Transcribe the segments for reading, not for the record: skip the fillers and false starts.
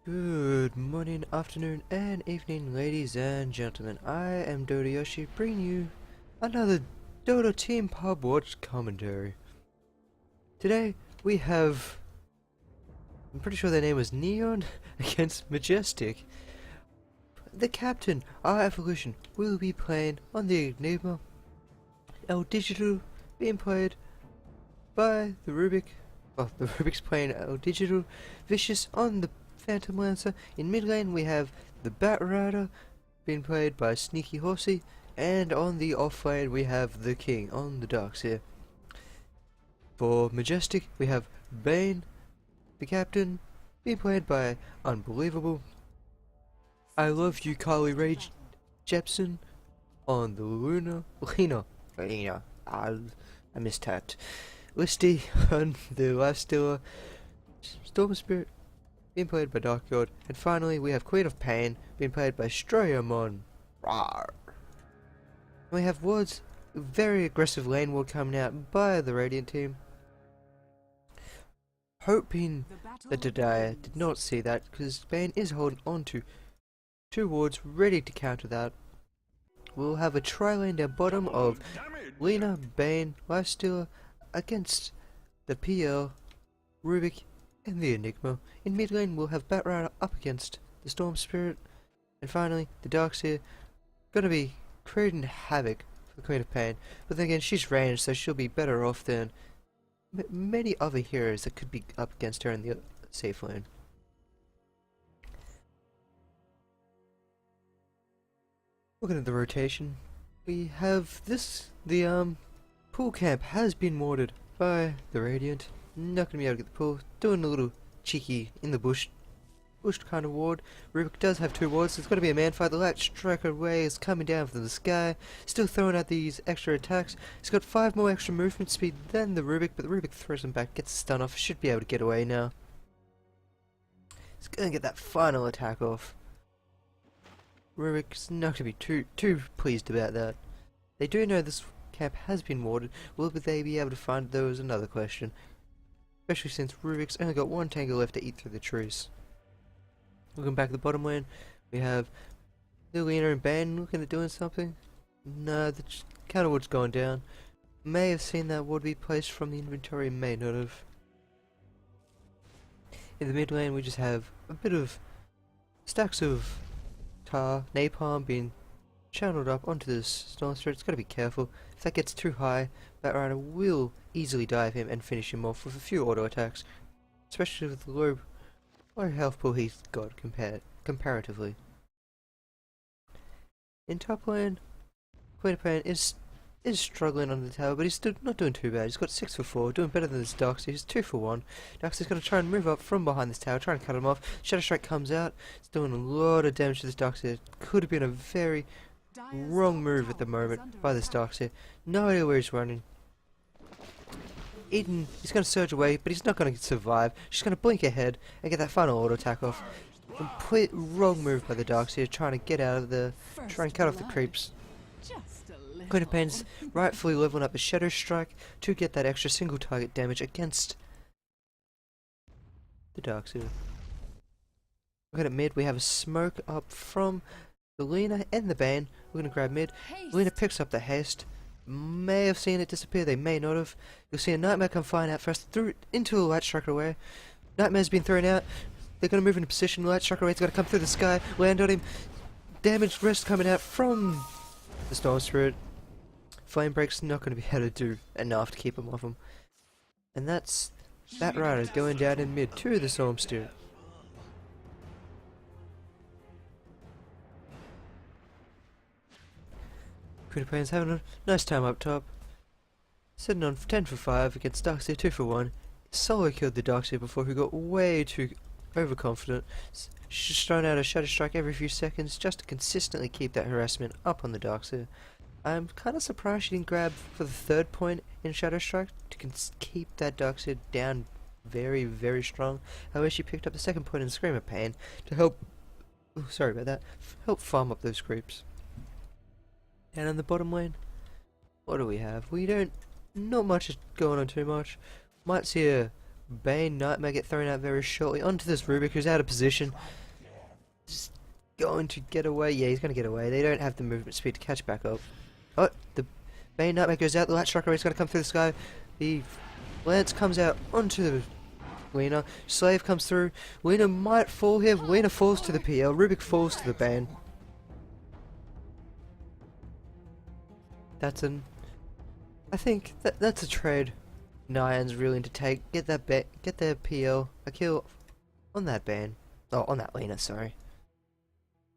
Good morning, afternoon, and evening, ladies and gentlemen. I am Dota Yoshi, bringing you another Dota Team Pub Watch commentary. Today, we have... I'm pretty sure their name was Neon against Majestic. The captain, our evolution, will be playing on the Enigma. El Digital being played by the Rubik. Well, the Rubik's playing El Digital. Vicious on the Phantom Lancer. In mid lane we have the Bat Rider being played by Sneaky Horsey, and on the off lane we have the King on the Darks here. For Majestic we have Bane, the captain, being played by Unbelievable. I Love You Carly Rae Jepsen on the Lena, I mistyped. Listy on the Lifestealer. Storm Spirit being played by Dark God, and finally we have Queen of Pain being played by Strayamon. Rawr. We have Ward's very aggressive lane ward coming out by the Radiant team. Hoping that Dodaya did not see that, because Bane is holding on to two wards ready to counter that. We'll have a tri-lane down bottom of Lena, Bane, Lifestealer against the PL, Rubik, and the Enigma. In mid lane we'll have Bat Rider up against the Storm Spirit, and finally the Darks here gonna be creating havoc for the Queen of Pain, but then again she's ranged, so she'll be better off than many other heroes that could be up against her in the safe lane. Looking at the rotation, we have the pool camp has been warded by the Radiant. Not gonna be able to get the pool. Doing a little cheeky in the bush kind of ward. Rubik does have two wards, so it's gonna be a man fight. The Light Striker Ray is coming down from the sky, still throwing out these extra attacks. He's got 5 more extra movement speed than the Rubik, but the Rubik throws him back, gets a stun off, should be able to get away now. He's gonna get that final attack off. Rubik's not gonna be too pleased about that. They do know this camp has been warded. Will they be able to find it, though, is another question. Especially since Rubik's only got one tango left to eat through the trees. Looking back at the bottom lane, we have Liliana and Bane looking at doing something. No, the counter ward's gone down. May have seen that ward be placed from the inventory, may not have. In the mid lane we just have a bit of stacks of tar, napalm being channeled up onto this Storm Spirit. It's got to be careful. If that gets too high, Bat Rider will easily dive him and finish him off with a few auto attacks, especially with the low health pool he's got comparatively. In top lane, Queen of Pain is struggling on the tower, but he's still not doing too bad. He's got 6 for 4, doing better than his Darkseid. He's 2 for 1. Darkseid's going to try and move up from behind this tower, try and cut him off. Shadow Strike comes out. It's doing a lot of damage to this Darkseid. Could have been a very wrong move at the moment by this Darkseid. No idea where he's running. Eden, he's going to surge away, but he's not going to survive. She's going to blink ahead and get that final auto attack off. Complete wrong move by the Darkseid, trying to get out of the... try and cut off the creeps. Queen of Pain's rightfully leveling up a Shadow Strike to get that extra single target damage against the Darkseid. Looking at mid, we have a smoke up from the Lena and the Bane. We're going to grab mid. Lena picks up the haste. May have seen it disappear, they may not have. You'll see a Nightmare come flying out first, through into a Light Striker away. Nightmare's been thrown out. They're going to move into position. Light Striker away's got to come through the sky, land on him. Damage rest coming out from the Storm Spirit. Flame Break's not going to be able to do enough to keep him off him. And that's Bat Rider's going down in mid to the Storm Spirit. Queen of Pain's having a nice time up top. Sitting on 10 for 5 against Darkseid 2 for 1. Solo killed the Darkseid before, who got way too overconfident. She's thrown out a Shadow Strike every few seconds just to consistently keep that harassment up on the Darkseid. I'm kind of surprised she didn't grab for the 3rd point in Shadow Strike to keep that Darkseid down very, very strong. However, she picked up the 2nd point in Scream of Pain to help... oh, sorry about that. Help farm up those creeps. And on the bottom lane, what do we have? We don't... not much is going on too much. Might see a Bane, Nightmare get thrown out very shortly onto this Rubik who's out of position. Just going to get away. Yeah, he's going to get away. They don't have the movement speed to catch back up. Oh, the Bane Nightmare goes out. The Light Striker is going to come through the sky. The Lance comes out onto the Lena. Slave comes through. Lena might fall here. Lena falls to the PL. Rubik falls to the Bane. That's an... I think that's a trade Nyan's willing to take. Get their PL. A kill on that Bane. Oh, on that Lena, sorry.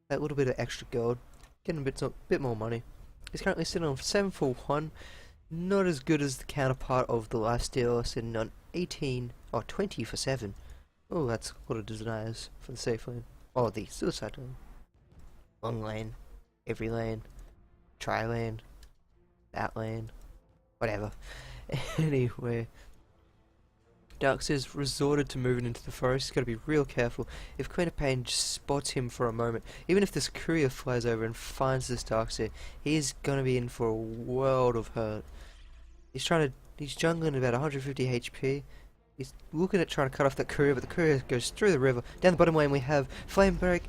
That little bit of extra gold. Getting a bit more money. He's currently sitting on 7 for 1. Not as good as the counterpart of the last deal, sitting on 18 or 20 for 7. Oh, that's a lot of deniers for the safe lane. Oh, the suicide lane. Long lane. Every lane. Try lane. That lane. Whatever. Anyway. Darkseer's resorted to moving into the forest. He's got to be real careful. If Queen of Pain just spots him for a moment, even if this courier flies over and finds this Darkseer, he's going to be in for a world of hurt. He's jungling about 150 HP. He's looking at trying to cut off that courier, but the courier goes through the river. Down the bottom lane we have Flame Break,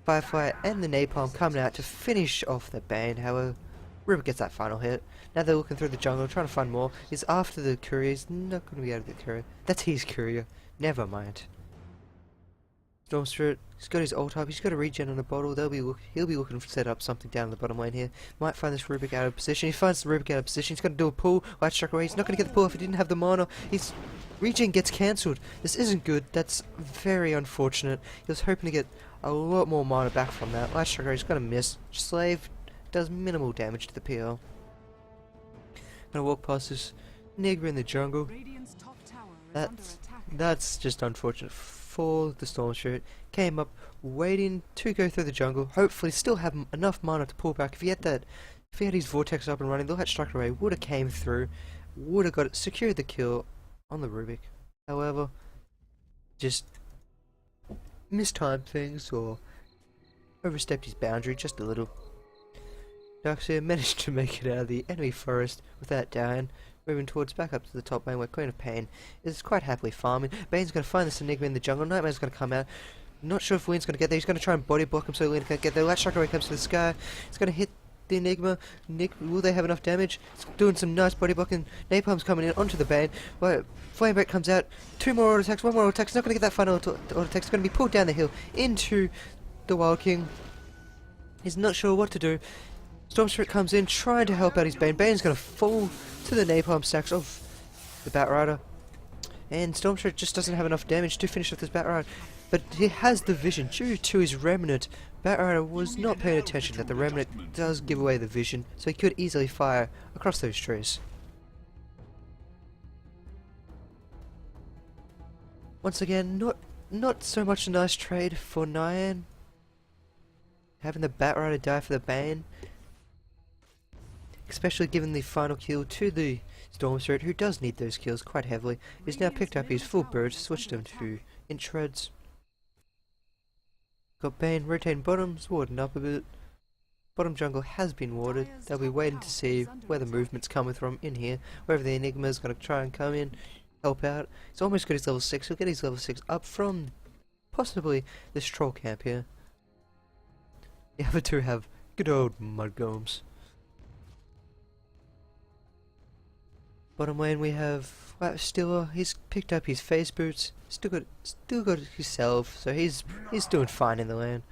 Firefly, and the Napalm coming out to finish off the Bane. However, Rubik gets that final hit. Now they're looking through the jungle, trying to find more. He's after the courier. He's not going to be able to get the courier. That's his courier. Never mind. Storm Spirit, he's got his ult up. He's got a regen on a bottle. He'll be looking to set up something down in the bottom lane here. Might find this Rubik out of position. He finds the Rubik out of position. He's going to do a pull. Light Strike away. He's not going to get the pull if he didn't have the mana. His regen gets cancelled. This isn't good. That's very unfortunate. He was hoping to get a lot more mana back from that. Light Strike away. He's going to miss. Slave does minimal damage to the PL. Gonna walk past this nigger in the jungle. That's just unfortunate for the Storm Spirit. Came up waiting to go through the jungle. Hopefully still have enough mana to pull back. If he had his Vortex up and running, the Light Strike Array would have came through, would have got it, secured the kill on the Rubik. However, just mistimed things or overstepped his boundary just a little. Darkseer managed to make it out of the enemy forest without dying, moving towards back up to the top lane where Queen of Pain is quite happily farming. Bane's going to find this Enigma in the jungle. Nightmare's going to come out. Not sure if Lynn's going to get there. He's going to try and body block him so Lynn can't get there. Light Striker comes to the sky. He's going to hit the Enigma. Will they have enough damage? It's doing some nice body blocking. Napalm's coming in onto the Bane. Flame Break comes out. 2 more auto attacks. 1 more auto attack. He's not going to get that final auto attack. He's going to be pulled down the hill into the Wild King. He's not sure what to do. Storm Spirit comes in, trying to help out his Bane. Bane's going to fall to the Napalm stacks of the Batrider. And Storm Spirit just doesn't have enough damage to finish off this Batrider. But he has the vision. Due to his Remnant, Batrider was not paying attention that the Remnant does give away the vision, so he could easily fire across those trees. Once again, not so much a nice trade for Nyan. Having the Batrider die for the Bane. Especially given the final kill to the Storm Spirit, who does need those kills quite heavily. He's now picked up his full burst, switched him to inch shreds. Got Bane rotating bottoms, warding up a bit. Bottom jungle has been warded. They'll be waiting to see where the movement's coming from in here. Wherever the Enigma's going to try and come in, help out. He's almost got his level 6. He'll get his level 6 up from possibly this troll camp here. The other two have good old mud golems. Bottom lane we have Stiller. He's picked up his face boots. Still got his self, so he's doing fine in the lane.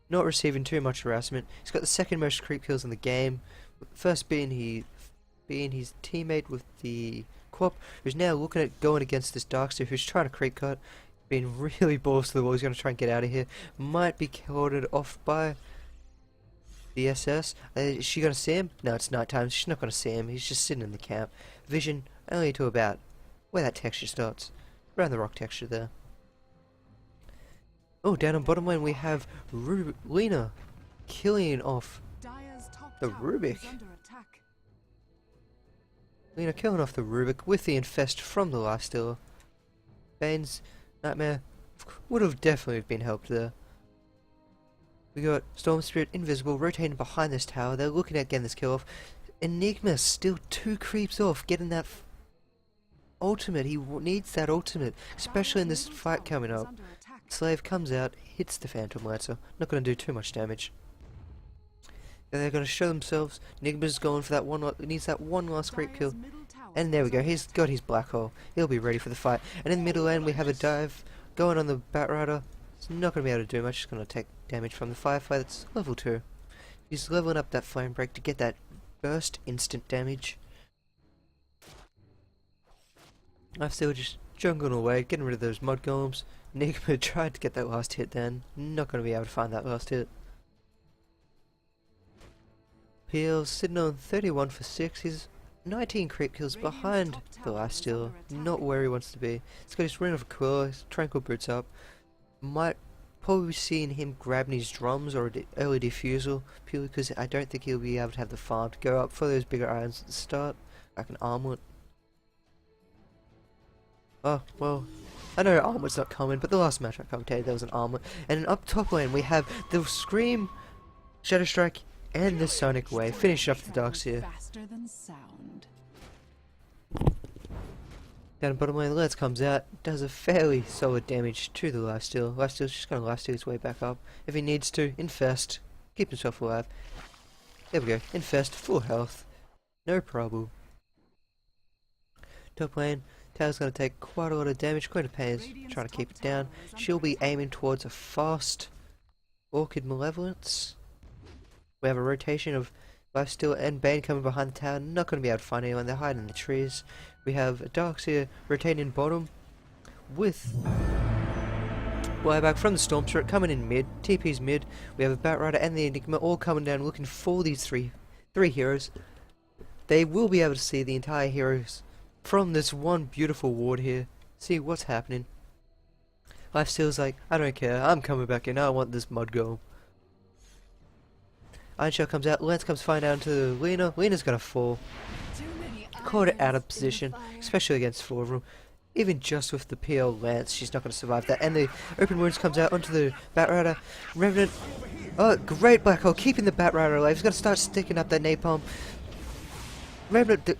Not receiving too much harassment. He's got the second most creep kills in the game. First being his teammate with the Quap, who's now looking at going against this Darkseer who's trying to creep cut. Being really balls to the wall. He's going to try and get out of here. Might be corded off by the SS. Is she going to see him? No, it's night time. She's not going to see him. He's just sitting in the camp. Vision only to about where that texture starts. Around the rock texture there. Oh, down on bottom lane we have Lena killing off the Rubik. Lena killing off the Rubik with the infest from the last stealer. Bane's Nightmare would have definitely been helped there. We got Storm Spirit invisible rotating behind this tower. They're looking at getting this kill off. Enigma still 2 creeps off, getting that ultimate. He needs that ultimate, especially in this fight coming up. Slave comes out, hits the Phantom Lancer. Not going to do too much damage. And they're going to show themselves. Nigma's going for that one. Needs that one last creep kill. And there we go. He's got his black hole. He'll be ready for the fight. And in the middle lane we have a dive going on the Batrider. It's not going to be able to do much. It's going to take damage from the Firefly. That's level 2. He's leveling up that flame break to get that burst instant damage. I'm still just jungling away, getting rid of those mud golems. Nigma tried to get that last hit then. Not going to be able to find that last hit. Peel's sitting on 31 for 6. He's 19 creep kills behind the lifestealer. Not where he wants to be. He's got his Ring of Aquila, his Tranquil Boots up. Might probably be seeing him grabbing his drums or an early defusal, purely because I don't think he'll be able to have the farm to go up for those bigger items at the start, like an armlet. Oh, well, I know armlet's not common, but the last match I commentated there was an armlet. And up top lane we have the Scream, Shadow Strike, and the Sonic Wave. Finish off the Darkseer. Down bottom lane, Lance comes out, does a fairly solid damage to the lifesteal. Lifesteal's just going to lifesteal his way back up. If he needs to, infest, keep himself alive. There we go, infest, full health, no problem. Top lane, Tower's going to take quite a lot of damage. Queen of Pain is trying to keep it down. She'll be aiming towards a fast Orchid Malevolence. We have a rotation of Lifesteal and Bane coming behind the tower. Not going to be able to find anyone. They're hiding in the trees. We have a Darkseer rotating bottom with Flyback from the Storm Spirit coming in mid. TP's mid. We have a Batrider and the Enigma all coming down looking for these three heroes. They will be able to see the entire heroes from this one beautiful ward here. See what's happening. Lifesteal's like, I don't care. I'm coming back in. I want this mud golem. Iron Shell comes out, Lance comes flying down to Lena. Lena's gonna fall. Caught it out of position, especially against 4 of them. Even just with the PL Lance, she's not gonna survive that. And the Open Wounds comes out onto the Batrider. Revenant, oh, great black hole, keeping the Batrider alive. He's gonna start sticking up that napalm. Revenant,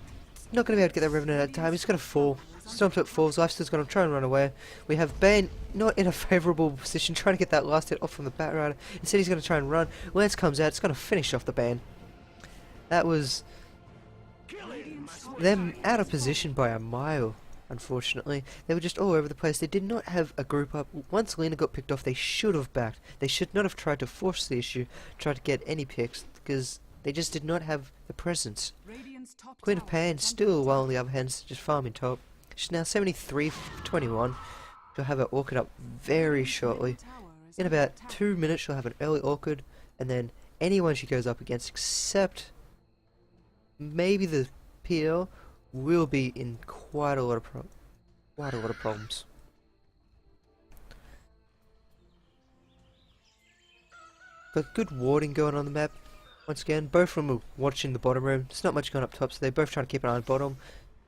not gonna be able to get that Revenant at time. He's gonna fall. Stormstorm falls, Lifesteal's gonna try and run away. We have Bane not in a favourable position, trying to get that last hit off from the Batrider. Instead he's gonna try and run. Lance comes out, it's gonna finish off the Bane. That was them out of position by a mile, unfortunately. They were just all over the place. They did not have a group up. Once Lena got picked off, they should have backed. They should not have tried to force the issue, try to get any picks, because they just did not have the presence. Queen of Pain still, while on the other hand, just farming top. She's now 73 for 21. She'll have her Orchid up very shortly. In about 2 minutes she'll have an early Orchid, and then anyone she goes up against except maybe the PL will be in quite a lot of problems. Got good warding going on the map. Once again, both of them are watching the bottom room. There's not much going up top, so they both trying to keep an eye on bottom.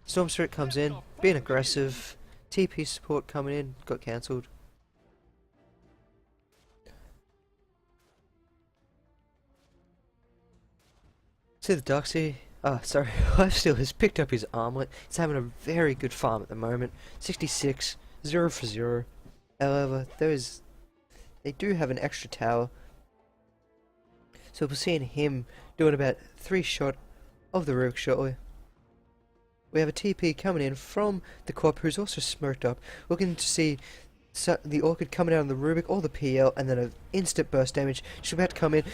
Storm Spirit comes in, being aggressive. TP support coming in, got cancelled. See the Darkseer, Lifesteal has picked up his armlet. He's having a very good farm at the moment. 66, 0 for 0. However, they do have an extra tower. So we're seeing him doing about 3 shot of the Rook shortly. We have a TP coming in from the Corp, who's also smoked up, looking to see the Orchid coming out on the Rubik or the PL, and then an instant burst damage. She's about to come in.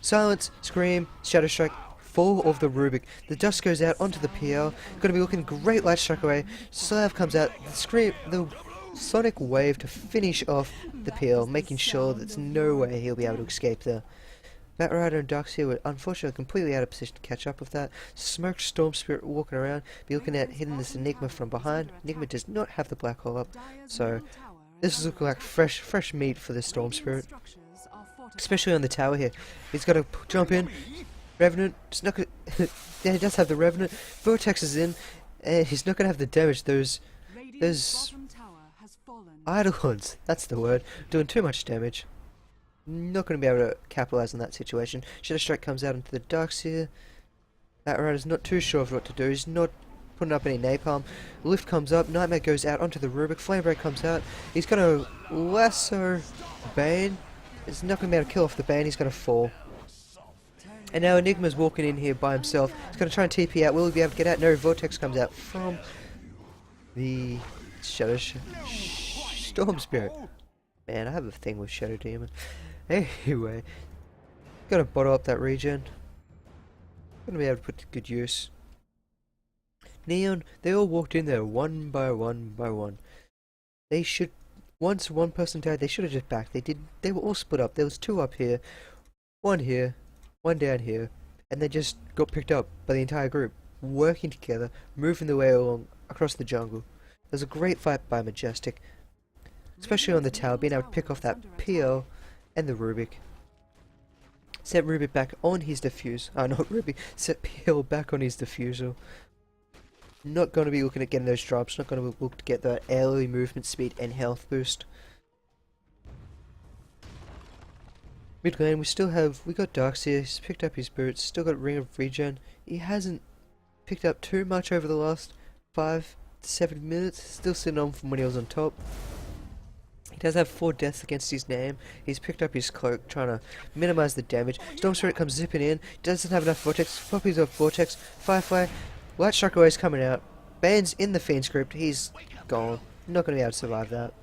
Silence, Scream, Shadow Strike, fall of the Rubik. The dust goes out onto the PL. Going to be looking great light strike away. Slav comes out. The Sonic Wave to finish off the PL, making sure there's no way he'll be able to escape there. Batrider and Darkseer were unfortunately completely out of position to catch up with that. Smoked Storm Spirit walking around, be looking at hitting this Enigma from behind. Enigma does not have the black hole up, so this is looking like fresh meat for this Storm Spirit. Especially on the tower here. He's got to jump in. Revenant, it's not gonna yeah, he does have the Revenant. Vortex is in, and he's not going to have the damage. Those Eidolons, that's the word, doing too much damage. Not going to be able to capitalize on that situation. Shadow Strike comes out into the Darkseer. Batrider's not too sure of what to do. He's not putting up any napalm. Lift comes up, Nightmare goes out onto the Rubik, Flamebreak comes out. He's gonna lasso Bane. He's not gonna be able to kill off the Bane, he's gonna fall. And now Enigma's walking in here by himself. He's gonna try and TP out. Will he be able to get out? No, Vortex comes out from the Shadow Storm Spirit. Man, I have a thing with Shadow Demon. Anyway, gonna bottle up that regen. Gonna be able to put to good use. Neon, they all walked in there one by one by one. They should, once one person died, they should have just backed. They were all split up. There was 2 up here, 1 here, 1 down here, and they just got picked up by the entire group, working together, moving their way along across the jungle. There was a great fight by Majestic, especially on the tower, being able to pick off that PL and the Rubik. Set Rubik back on his diffuse. Not Rubik. Set PL back on his diffusal. Not going to be looking at getting those drops. Not going to look to get that early movement speed and health boost. Mid lane, we got Darkseer. He's picked up his boots. Still got Ring of Regen. He hasn't picked up too much over the last 5 to 7 minutes. Still sitting on from when he was on top. He does have 4 deaths against his name. He's picked up his cloak, trying to minimize the damage. Storm Spirit comes zipping in. Doesn't have enough Vortex. Floppies off Vortex. Firefly. Light Strike Away is coming out. Bane's in the Fiend script. He's gone. Not going to be able to survive that.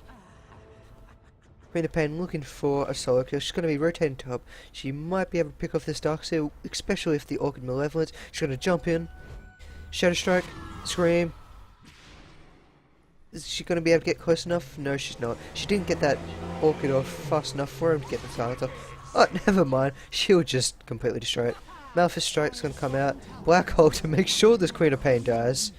Queen of Pain looking for a solo kill. She's going to be rotating top. She might be able to pick off this Darkseer, especially if the Orchid Malevolence. She's going to jump in. Shadow Strike. Scream. Is she going to be able to get close enough? No, she's not. She didn't get that Orchid off fast enough for him to get the silence off. Oh, never mind. She'll just completely destroy it. Malphite Strike's going to come out. Black Hole to make sure this Queen of Pain dies.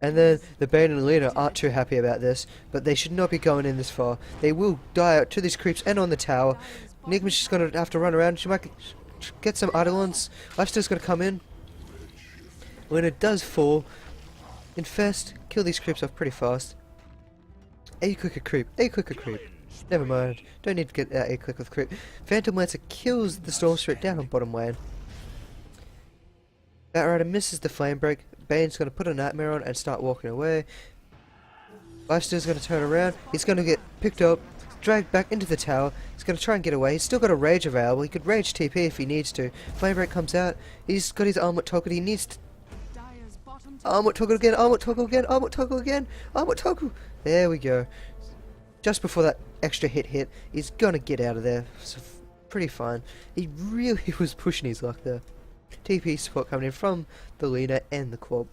And then the Bane and Lena aren't too happy about this, but they should not be going in this far. They will die out to these creeps and on the tower. Enigma's just going to have to run around. She might get some Eidolons. Lifesteal's going to come in. Lena does fall. Infest, kill these creeps off pretty fast. A-click a creep. A-click a creep. Never mind. Don't need to get that A-click with creep. Phantom Lancer kills the Storm Spirit down on bottom lane. Batrider misses the flame break. Bane's going to put a Nightmare on and start walking away. Lifesteal's going to turn around. He's going to get picked up, dragged back into the tower. He's going to try and get away. He's still got a Rage available. He could Rage TP if he needs to. Flame break comes out. He's got his Armlet Toggle. He needs to... Armlet Toggle again. Armlet Toggle again. Armlet Toggle again. Armlet Toggle. There we go. Just before that extra hit, he's going to get out of there. So pretty fine. He really was pushing his luck there. TP support coming in from the Lena and the Quab.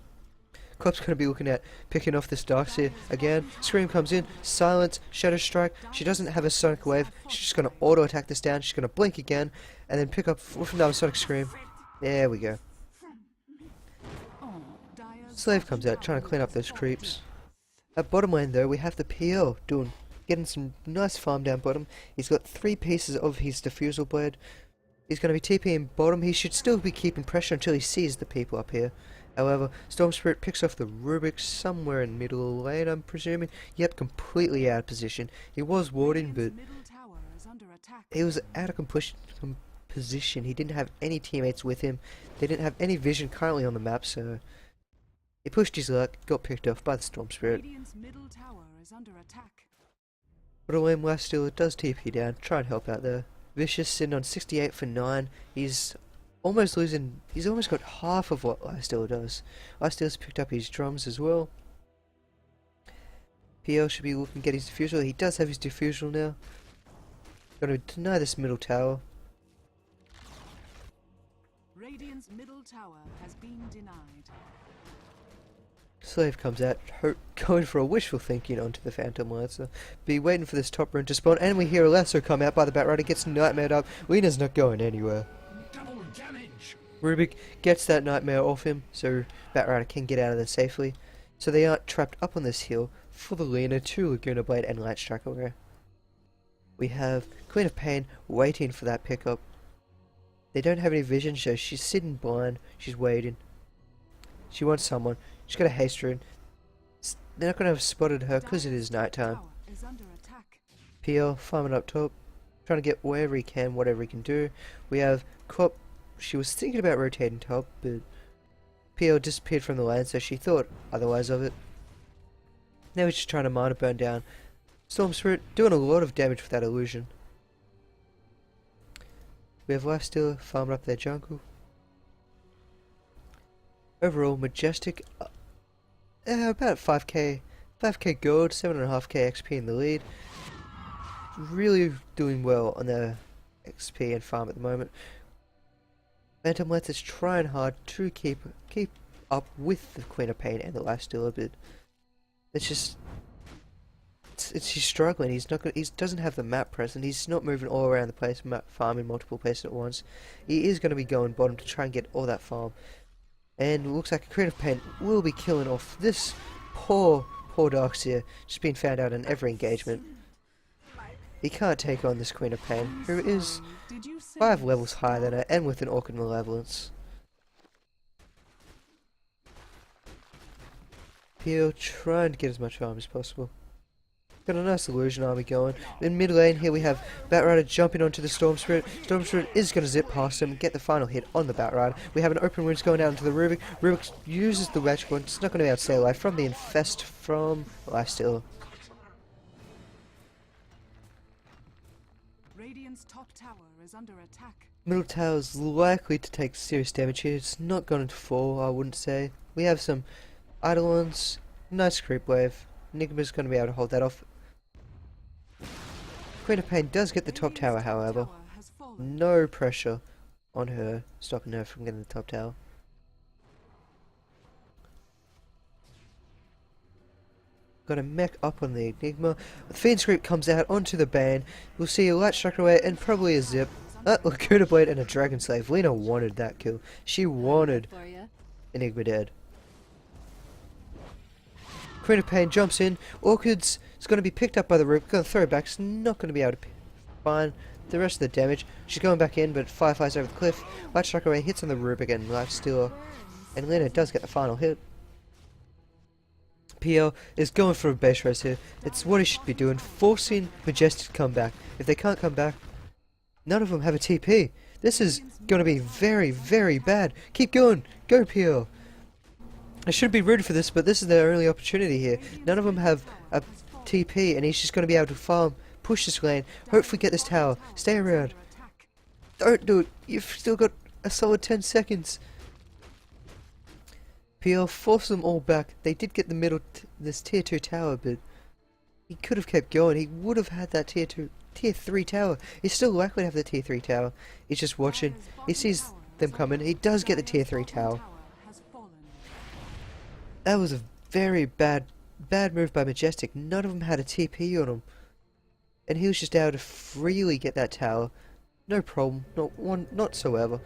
Quab's going to be looking at picking off this Darkseer again. Scream comes in, silence, Shadow Strike. She doesn't have a Sonic Wave. She's just going to auto attack this down. She's going to blink again and then pick up with another Sonic Scream. There we go. Slave comes out trying to clean up those creeps. At bottom lane though, we have the PL getting some nice farm down bottom. He's got 3 pieces of his Diffusal Blade. He's going to be TPing bottom. He should still be keeping pressure until he sees the people up here. However, Storm Spirit picks off the Rubik somewhere in middle lane, I'm presuming. Yep, completely out of position. He was warding, but he was out of position. He didn't have any teammates with him. They didn't have any vision currently on the map, so he pushed his luck, got picked off by the Storm Spirit. But a lame Lifesteal does TP down, try and help out there. Vicious sitting on 68 for 9. He's almost losing. He's almost got half of what Lifesteal does. Lifesteal's picked up his drums as well. PL should be looking to get his diffusal. He does have his diffusal now. Gonna deny this middle tower. Radiant's middle tower has been denied. Slave comes out, going for a wishful thinking onto the Phantom Lancer. Be waiting for this top rune to spawn, and we hear a lasso come out by the Batrider, gets Nightmared up. Lena's not going anywhere. Double damage. Rubik gets that Nightmare off him, so Batrider can get out of there safely. So they aren't trapped up on this hill for the Lena, 2 Laguna Blade and Light Strike away. We have Queen of Pain waiting for that pickup. They don't have any vision, so she's sitting blind, she's waiting. She wants someone. She's got a haste rune. They're not going to have spotted her because it is nighttime. PL farming up top, trying to get wherever he can, whatever he can do. We have Cop. She was thinking about rotating top, but PL disappeared from the lane, so she thought otherwise of it. Now he's just trying to mana burn down. Storm Spirit doing a lot of damage with that illusion. We have Lifestealer farming up their jungle. Overall, Majestic, about 5k gold, 7.5k XP in the lead. Really doing well on their XP and farm at the moment. Phantom Lance is trying hard to keep up with the Queen of Pain and the Lifestealer a bit. It's just, he's struggling. He doesn't have the map present. He's not moving all around the place, farming multiple places at once. He is going to be going bottom to try and get all that farm. And it looks like a Queen of Pain will be killing off this poor Darkseer, just being found out in every engagement. He can't take on this Queen of Pain, who is 5 levels higher than her and with an Orchid Malevolence. Peel trying to get as much farm as possible. Got a nice illusion army going. In mid lane here we have Batrider jumping onto the Storm Spirit. Storm Spirit is going to zip past him and get the final hit on the Batrider. We have an open wounds going down into the Rubik. Rubik uses the electrical and it's not going to be able to stay alive from the infest from Lifestealer. Radiant's top tower is under attack. Middle tower is likely to take serious damage here. It's not going to fall, I wouldn't say. We have some Eidolons, nice creep wave. Enigma's going to be able to hold that off. Queen of Pain does get the top tower, however. No pressure on her, stopping her from getting the top tower. Got a mech up on the Enigma. The Fiend's Creep comes out onto the Bane. We'll see a Light Strike away and probably a zip. Lacuna Blade and a Dragon Slave. Lena wanted that kill. She wanted Enigma dead. Queen of Pain jumps in. Orchids is going to be picked up by the Rubik. Going to throw it back. She's not going to be able to find the rest of the damage. She's going back in, but Fireflies over the cliff. Light Strike away hits on the Rubik and Lifestealer. And Lena does get the final hit. PL is going for a base race here. It's what he should be doing. Forcing Majestic to come back. If they can't come back, none of them have a TP. This is going to be very, very bad. Keep going. Go, PL. I should be rooting for this, but this is their only opportunity here. None of them have a TP, and he's just going to be able to farm, push this lane, hopefully get this tower, stay around. Don't do it. You've still got a solid 10 seconds. PL forced them all back. They did get the middle, this tier 2 tower, but he could have kept going. He would have had that tier 3 tower. He's still likely to have the tier 3 tower. He's just watching. He sees them coming. He does get the tier 3 tower. That was a very bad move by Majestic. None of them had a TP on him. And he was just able to freely get that tower. No problem. Not whatsoever.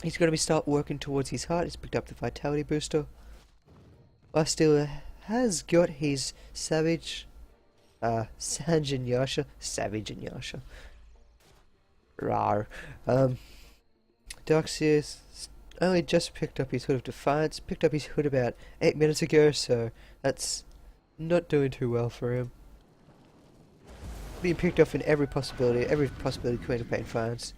He's going to be start working towards his heart. He's picked up the Vitality Booster. Lifestealer has got his Savage. Sanj and Yasha. Savage and Yasha. Rawr. Darkseer only just picked up his Hood of Defiance, picked up his hood about 8 minutes ago, so that's not doing too well for him. Being picked up in every possibility Queen of Pain finds.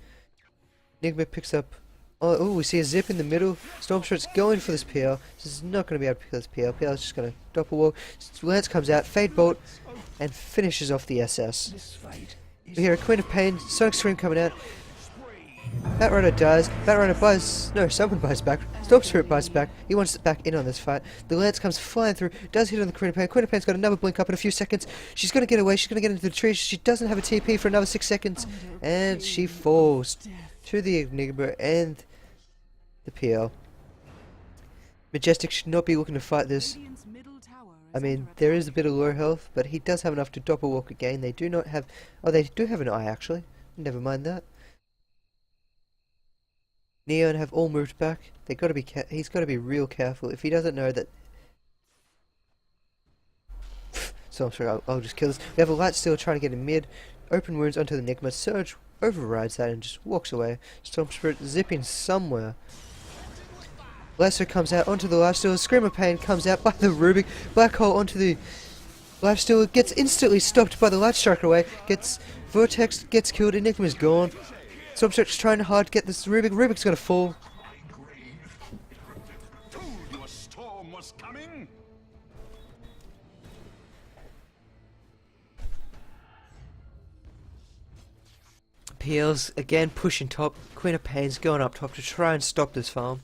Enigma picks up, oh, we see a zip in the middle. Stormstride's going for this PL. This is not going to be able to pick this PL. PL is just going to doppel walk. Lance comes out, Fade Bolt, and finishes off the SS. We hear a Queen of Pain, Sonic Scream coming out. Batrider dies. Someone buys back. Storm Spirit buys back. He wants it back in on this fight. The Lance comes flying through. Does hit on the Queen of Pain. Queen of Pain's got another blink up in a few seconds. She's going to get away. She's going to get into the trees. She doesn't have a TP for another 6 seconds. And she falls to the Enigma and the PL. Majestic should not be looking to fight this. I mean, there is a bit of low health, but he does have enough to doppel walk again. They do not have... Oh, they do have an eye, actually. Never mind that. Neon have all moved back. They got to be. He's got to be real careful. If he doesn't know that. So I'm sorry. I'll just kill this. We have a Lightstealer trying to get in mid. Open wounds onto the Enigma. Surge overrides that and just walks away. Storm Spirit zipping somewhere. Lesser comes out onto the Lifestealer. Scream of Pain comes out by the Rubik. Black Hole onto the Lifestealer. Gets instantly stopped by the Light Striker away. Gets Vortex. Gets killed. Enigma's gone. Stormstride's trying hard to get this Rubik. Rubik's gonna fall. PL's again pushing top. Queen of Pain's going up top to try and stop this farm.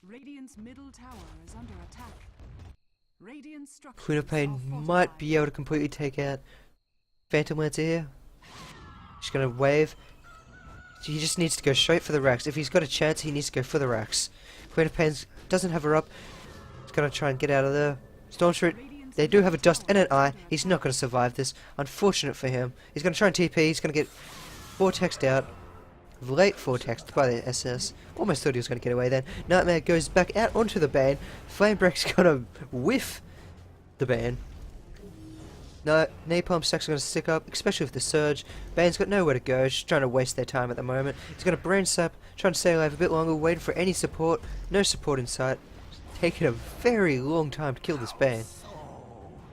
Radiant's middle tower is under attack. Radiant structures Queen of Pain are might fortified. be able to completely take out Phantom Lancer here. She's gonna wave. He just needs to go straight for the racks. If he's got a chance, he needs to go for the racks. Queen of Pain doesn't have her up. He's gonna try and get out of there. Stormstreet, they do have a dust and an eye. He's not gonna survive this. Unfortunate for him. He's gonna try and TP. He's gonna get vortexed out. Late vortexed by the SS. Almost thought he was gonna get away then. Nightmare goes back out onto the Bane. Flamebreak's gonna whiff the Bane. No, Napalm stacks are going to stick up, especially with the Surge. Bane's got nowhere to go, just trying to waste their time at the moment. He's going to Brain Sap, trying to stay alive a bit longer, waiting for any support. No support in sight. Taking a very long time to kill this Bane.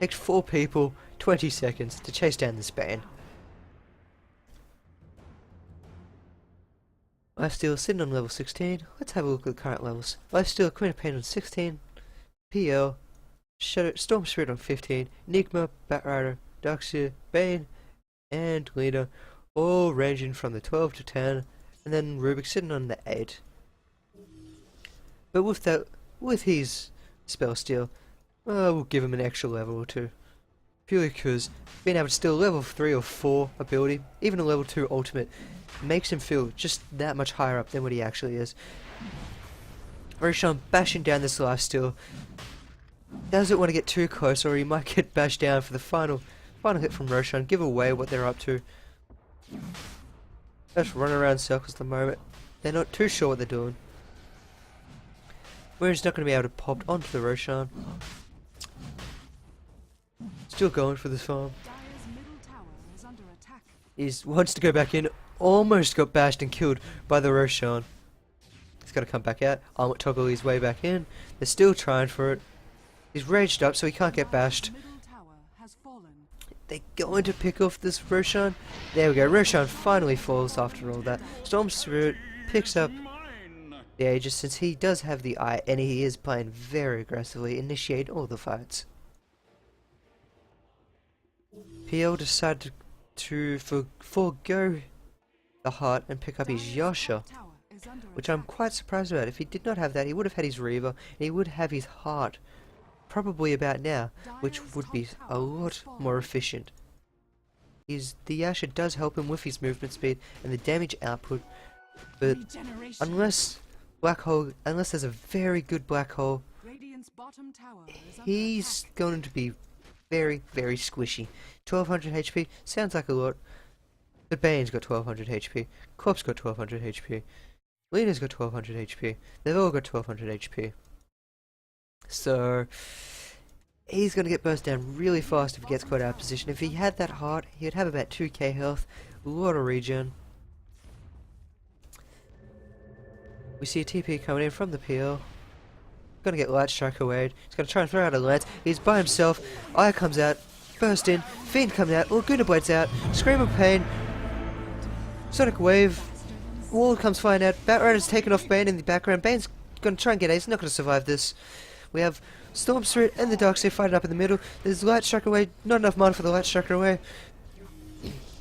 Takes 4 people, 20 seconds to chase down this Bane. Lifesteal sitting on level 16. Let's have a look at the current levels. Lifesteal, Queen of Pain on 16. PL. Shadow, Storm Spirit on 15, Enigma, Batrider, Darkseer, Bane, and Leader, all ranging from the 12 to 10, and then Rubik sitting on the 8. But with his spell steal, we'll give him an extra level or 2. Purely because being able to steal level 3 or 4 ability, even a level 2 ultimate, makes him feel just that much higher up than what he actually is. Roshan bashing down this lifesteal. Doesn't want to get too close or he might get bashed down for the final hit from Roshan, give away what they're up to. Just run around circles at the moment. They're not too sure what they're doing. We're just not going to be able to pop onto the Roshan. Still going for this farm. Dire's middle tower is under attack. He wants to go back in. Almost got bashed and killed by the Roshan. He's got to come back out. Armut toggle his way back in. They're still trying for it. He's raged up so he can't get bashed. Middle tower has fallen. They're going to pick off this Roshan. There we go. Roshan finally falls after all that. Storm Spirit picks up the Aegis since he does have the eye and he is playing very aggressively. Initiate all the fights. PL decided to forego the heart and pick up his Yasha, Tower is under which I'm attack. quite surprised about. If he did not have that, he would have had his Reaver and he would have his heart probably about now, which would be a lot more efficient. The Yasha does help him with his movement speed and the damage output, but Regeneration. unless there's a very good black hole, Radiant's bottom tower is under he's attack. going to be very, very squishy. 1200 HP sounds like a lot. The Bane's got 1200 HP. Corp's got 1200 HP. Lena's got 1200 HP. They've all got 1200 HP. So he's going to get burst down really fast if he gets caught out of position. If he had that heart, he would have about 2k health, a lot of regen. We see a TP coming in from the PL. Going to get Light Strike away. He's going to try and throw out a lance. He's by himself. Eye comes out. Burst in. Fiend comes out. Laguna Blade's out. Scream of Pain. Sonic Wave. Wall comes flying out. Batrider's taken off Bane in the background. Bane's going to try and get Ace. Not going to survive this. We have Storm Spirit and the Darkseer fighting up in the middle. There's Light Strike away. Not enough mana for the Light Strike away.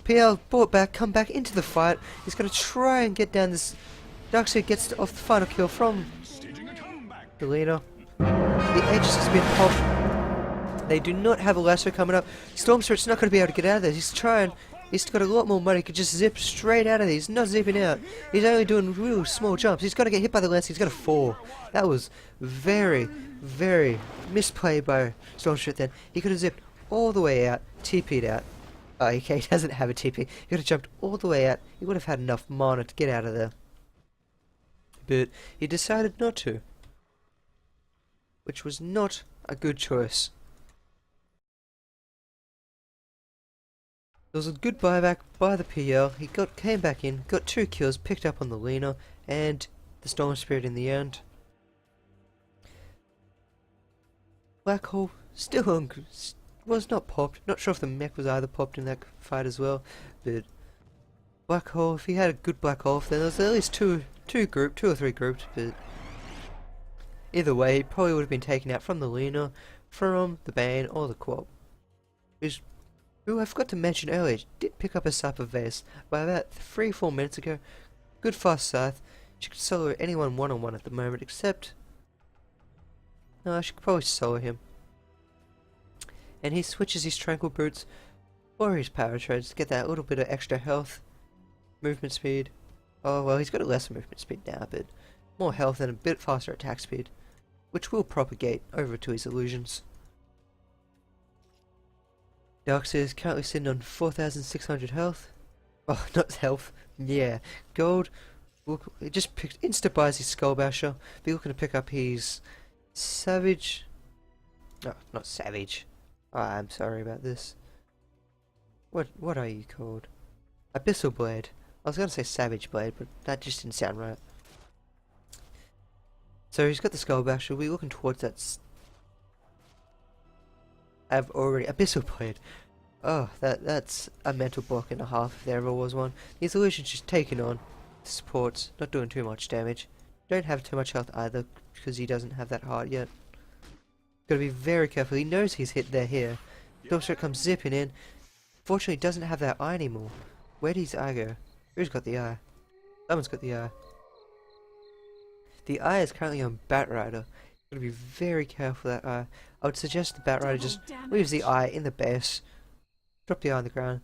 PL brought back. Come back into the fight. He's going to try and get down this. Darkseer gets off the final kill from the leader. The Aegis has been popped. They do not have a lasso coming up. Storm Spirit's not going to be able to get out of there. He's trying. He's got a lot more money. He could just zip straight out of there. He's not zipping out. He's only doing real small jumps. He's going to get hit by the lance. He's going to fall. That was very, very misplayed by Storm Spirit then. He could have zipped all the way out, TP'd out. Oh, okay, he doesn't have a TP. He could have jumped all the way out. He would have had enough mana to get out of there. But he decided not to, which was not a good choice. There was a good buyback by the PL. He came back in, got 2 kills, picked up on the Lena and the Storm Spirit in the end. Black Hole still on, was not popped. Not sure if the mech was either popped in that fight as well, but Black Hole, if he had a good Black Hole, then there was at least two or three groups, but either way, he probably would have been taken out from the Lena, from the Bane, or the Quap. Which who I forgot to mention earlier, did pick up a Scythe vase by about 3-4 minutes ago. Good fast Scythe. She could solo anyone one-on-one at the moment, except... No, she could probably solo him. And he switches his Tranquil Boots for his Power Treads to get that little bit of extra health, movement speed. Oh, well, he's got a lesser movement speed now, but more health and a bit faster attack speed, which will propagate over to his illusions. Darkseer is currently sitting on 4,600 health. Oh, not health. Yeah, gold. Look, it just picked insta-buys his Skull Basher. Be looking to pick up his Savage. No, not Savage. Oh, I'm sorry about this. What are you called? Abyssal Blade. I was gonna say Savage Blade, but that just didn't sound right. So he's got the Skull Basher. We're looking towards that. I've already Abyssal Blade. Oh, that's a mental block and a half if there ever was one. His illusion's just taking on supports, not doing too much damage. Don't have too much health either because he doesn't have that heart yet. Gotta be very careful. He knows he's hit there here. Stormstripe comes zipping in. Fortunately, doesn't have that eye anymore. Where did his eye go? Who's got the eye? Someone's got the eye. The eye is currently on Batrider. Gotta be very careful with that eye. I would suggest the Batrider just leaves the eye in the base. Drop the eye on the ground.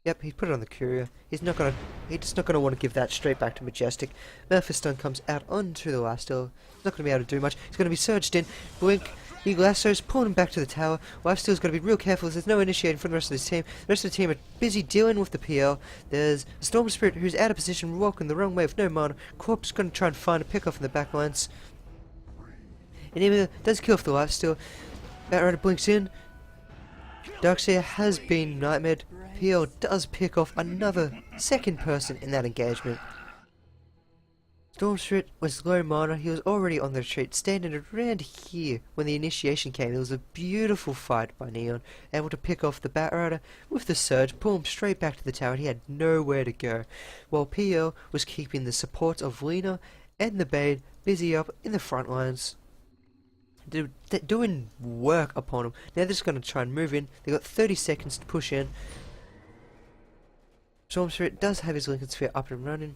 Yep, he put it on the courier. He's just not gonna want to give that straight back to Majestic. Mephiston comes out onto the last hill. He's not gonna be able to do much. He's gonna be surged in. Blink. He lassos, pulling him back to the tower. Lifesteal's got to be real careful as there's no initiating from the rest of this team. The rest of the team are busy dealing with the PL. There's a Storm Spirit who's out of position, walking the wrong way with no mana. Corp's going to try and find a pick off in the back lines. Enemy does kill off the Lifesteal. Batrider blinks in. Darkseer has been nightmared. PL does pick off another second person in that engagement. Storm Spirit was low mana, he was already on the retreat, standing around here when the initiation came. It was a beautiful fight by Neon, able to pick off the Batrider with the surge, pull him straight back to the tower, and he had nowhere to go, while PL was keeping the supports of Lena and the Bane busy up in the front lines, doing work upon him. Now they're just going to try and move in. They've got 30 seconds to push in. Storm Spirit does have his Lincoln Sphere up and running.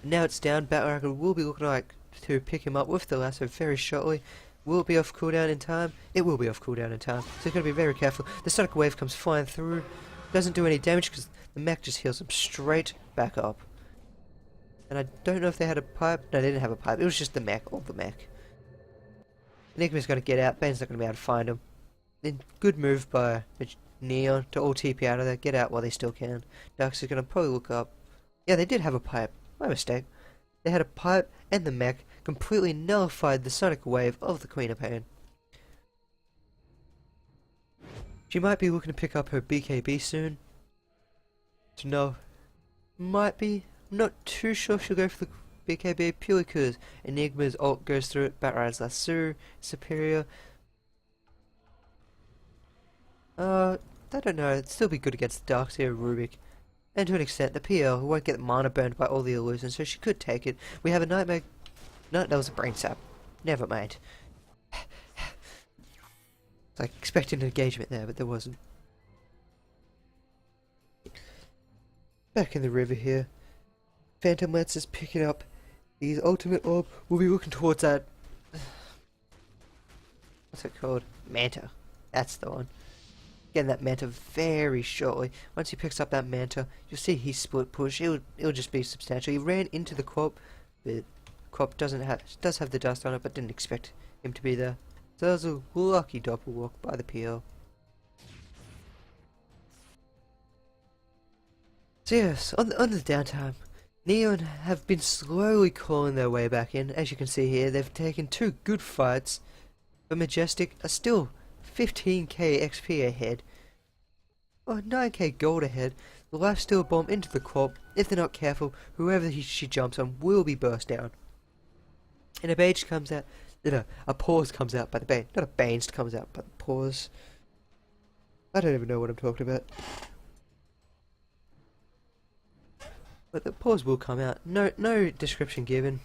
Now it's down. Batrider will be looking like to pick him up with the lasso very shortly. Will it be off cooldown in time? It will be off cooldown in time, so you've got to be very careful. The Sonic Wave comes flying through. Doesn't do any damage because the mech just heals him straight back up. And I don't know if they had a pipe. No, they didn't have a pipe. It was just the mech, all the mech. Enigma's going to get out. Bane's not going to be able to find him. Then good move by Neon to all TP out of there. Get out while they still can. Darkseer's going to probably look up. Yeah, they did have a pipe. My mistake. They had a pipe and the mech completely nullified the Sonic Wave of the Queen of Pain. She might be looking to pick up her BKB soon. So no, might be. I'm not too sure if she'll go for the BKB purely because Enigma's ult goes through it. Batrider's lasso superior. I don't know. It'd still be good against Darkseer Rubik. And to an extent, the PL won't get mana burned by all the illusions, so she could take it. We have a Nightmare... No, that was a Brain Sap. Never mind. It's like expecting an engagement there, but there wasn't. Back in the river here. Phantom Lance is picking up his ultimate orb. We'll be looking towards that... What's it called? Manta. That's the one. Getting that Manta very shortly. Once he picks up that Manta, you'll see he split push. It'll just be substantial. He ran into the Quop, but Quop does have the dust on it, but didn't expect him to be there. So that was a lucky doppel walk by the PL. So yes, on the downtime, Neon have been slowly clawing their way back in. As you can see here, they've taken 2 good fights, but Majestic are still 15k XP ahead. Oh, 9k gold ahead. The lifesteal bomb into the Quop. If they're not careful, whoever she jumps on will be burst down. And a Bage comes out. No, a pause comes out by the Bane. Not a Bange comes out by the pause. I don't even know what I'm talking about. But the pause will come out. No description given.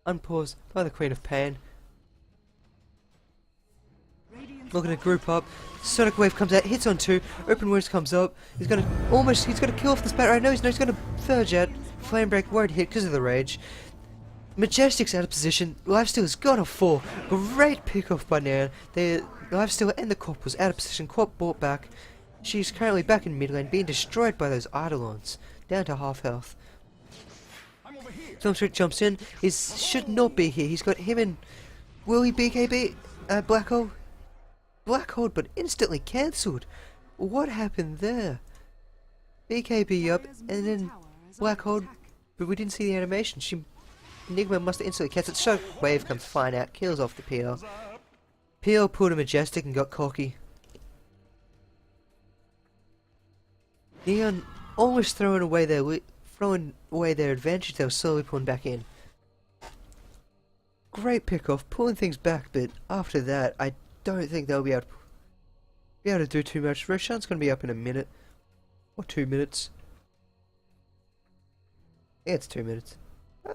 Unpause by the Queen of Pain. looking to group up. Sonic Wave comes out, hits on 2. Open Wounds comes up. He's gonna kill off this bat right now. He's gonna Third Jet. Flame Break won't hit because of the rage. Majestic's out of position. Lifesteal's got a 4. Great pick off by Nan. The Lifesteal and the Quap was out of position. Quap brought back. She's currently back in mid lane, being destroyed by those Eidolons. Down to half health. Stormstreet jumps in. He should not be here. He's got him and... Will he BKB? Black Hole? Black Hole, but instantly cancelled. What happened there? BKB up, and then Black Hole, but we didn't see the animation. Enigma must have instantly cancelled. Shock Wave comes flying out, kills off the PL. PL pulled a Majestic and got cocky. Neon almost throwing away their advantage. They were slowly pulling back in. Great pick off, pulling things back, but after that, I don't think they'll be able to do too much. Roshan's going to be up in a minute. Or 2 minutes. Yeah, it's 2 minutes.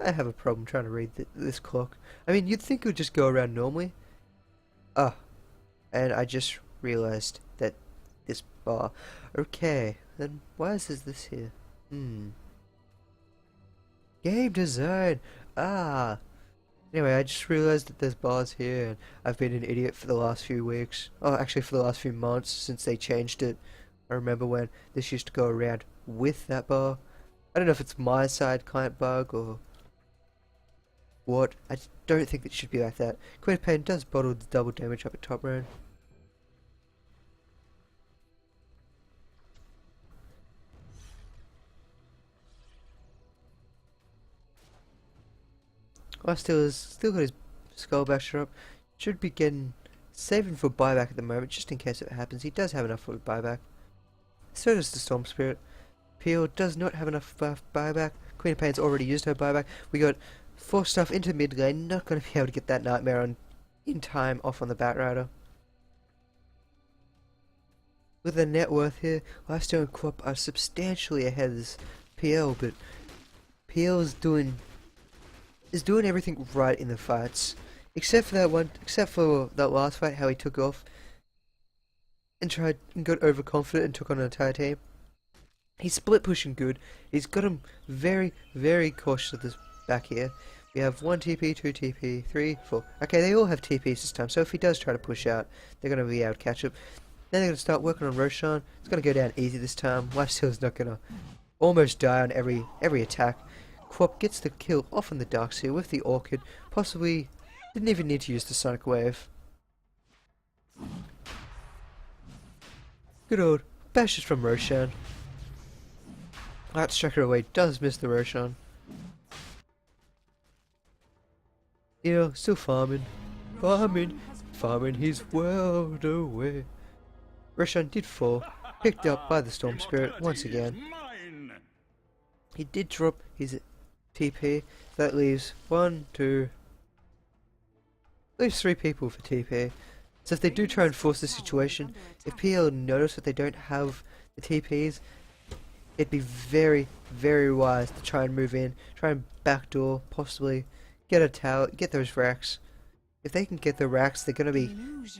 I have a problem trying to read this clock. I mean, you'd think it would just go around normally. Ah. And I just realized that this bar... Okay, then why is this here? Game design! Ah! Anyway, I just realized that there's bars here, and I've been an idiot for the last few weeks. Oh, actually for the last few months since they changed it. I remember when this used to go around with that bar. I don't know if it's my side client bug or what. I just don't think it should be like that. Queen of Pain does bottle the double damage up at top round. Still got his skull basher up. Should be saving for buyback at the moment, just in case it happens. He does have enough for buyback. So does the Storm Spirit. Peel does not have enough buyback. Queen of Pain's already used her buyback. We got 4 stuff into mid lane. Not going to be able to get that Nightmare on in time off on the Batrider. With the net worth here, Lifesteal and Quap are substantially ahead of this PL, but PL is doing everything right in the fights, except for that last fight, how he took off and got overconfident and took on an entire team. He's split pushing good. He's got him very, very cautious at this back here. We have 1 TP, 2 TP, 3, 4. Okay, they all have TPs this time, so if he does try to push out, they're going to be able to catch up. Then they're going to start working on Roshan. It's going to go down easy this time. Lifesteal's not going to almost die on every attack. Quap gets the kill off on the Darkseer with the Orchid. Possibly didn't even need to use the Sonic Wave. Good old bashes from Roshan. That Striker away does miss the Roshan. You know, still farming his world away. Roshan did fall, picked up by the Storm Spirit once again. He did drop his TP. That leaves 1, 2, leaves 3 people for TP. So if they do try and force the situation, if PL notice that they don't have the TPs, it'd be very, very wise to try and move in, try and backdoor, possibly get a tower, get those racks. If they can get the racks, they're going to be